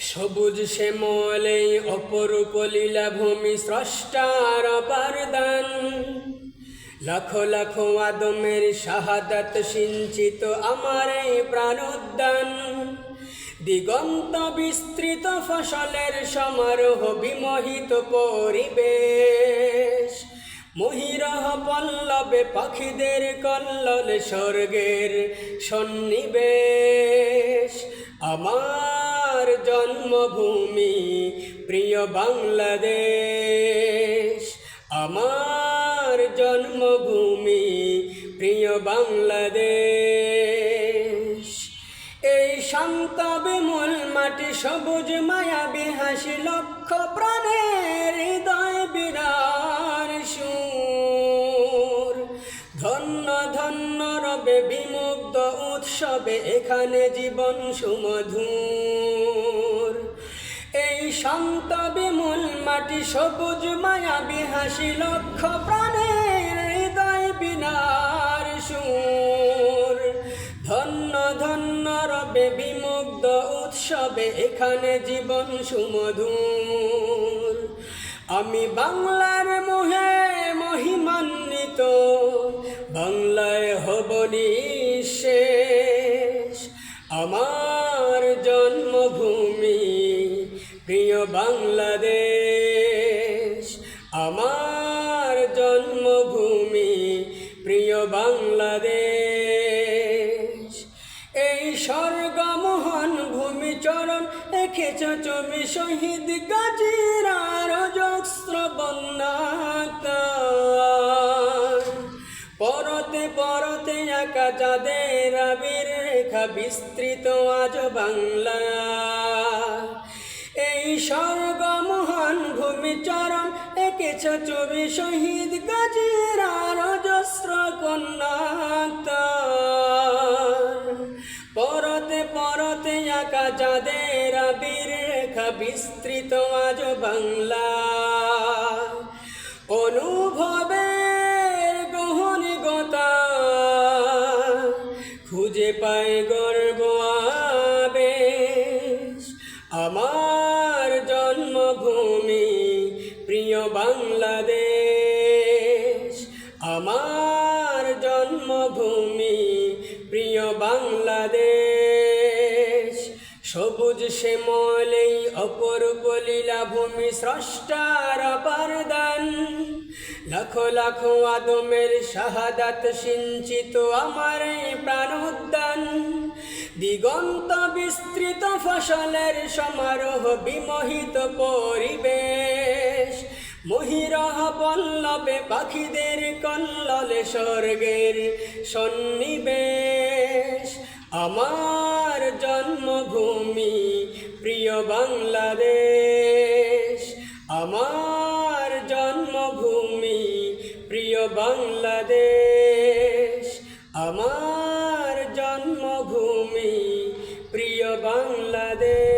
সবুজ শ্যামলে অপরূপ লীলাভূমি স্রষ্টার অপারদান। লাখো লাখো আদমের শাহাদাত সিঞ্চিত আমার এই প্রাণোদ্যান। দিগন্ত বিস্তৃত ফসলের সমারোহ বিমোহিত পরিবেশ। মহিরহ পল্লবে পাখিদের কল্লোলে স্বর্গের সন্নিবেশ। আমার জন্মভূমি প্রিয় বাংলাদেশ, আমার জন্মভূমি প্রিয় বাংলাদেশ। এই শান্ত বিমূল মাটি সবুজ মায়াবী হাসি লক্ষ প্রাণের হৃদয় বিরার সুর। ধন্য ধন্য রবে বিমুগ্ধ উৎসবে এখানে জীবন সুমধুর। এই শান্ত বিমূল মাটি সবুজ মায়াবী হাসি লক্ষ প্রাণের হৃদয় বিনার সুর। ধন্য ধন্য রবে বিমুগ্ধ উৎসবে এখানে জীবন সুমধুর। আমি বাংলার মোহে মহিমান্বিত, বাংলায় হব নিঃশেষ। আমার জন্মভূমি প্রিয় বাংলাদেশ, আমার জন্মভূমি প্রিয় বাংলাদেশ। এই স্বর্গমোহন ভূমি চরণ এঁকেছ তুমি শহীদ গাজীর অজস্র বন্যাকার। পরতে পরতে আঁকা যাদের আবির রেখা বিস্তৃত আজ বাংলা। এই স্বর্গমোহন ভূমি চরণ এঁকেছ ছবি শহীদ গাজীর অজস্র কন্যাকার। পরতে পরতে আঁকা যাদের আবির রেখা বিস্তৃত আজ বাংলা। অনুভবের গহনিগতা খুঁজে পায় গর্ব আবেশ। আমার জন্মভূমি প্রিয় বাংলাদেশ, আমার জন্মভূমি প্রিয় বাংলাদেশ। সবুজ শ্যামলেই অপরূপ লীলাভূমি স্রষ্টার অপারদান। লাখো লাখো আদমের শাহাদাত সিঞ্চিত আমার এই প্রাণোদ্যান। দিগন্ত বিস্তৃত ফসলের সমারোহ বিমোহিত পরিবেশ। মহিরহ পল্লবে পাখিদের কল্লোলে স্বর্গের সন্নিবেশ। আমার জন্মভূমি প্রিয় বাংলাদেশ, আমার জন্মভূমি প্রিয় বাংলাদেশ, আমার জন্মভূমি প্রিয় বাংলাদেশ।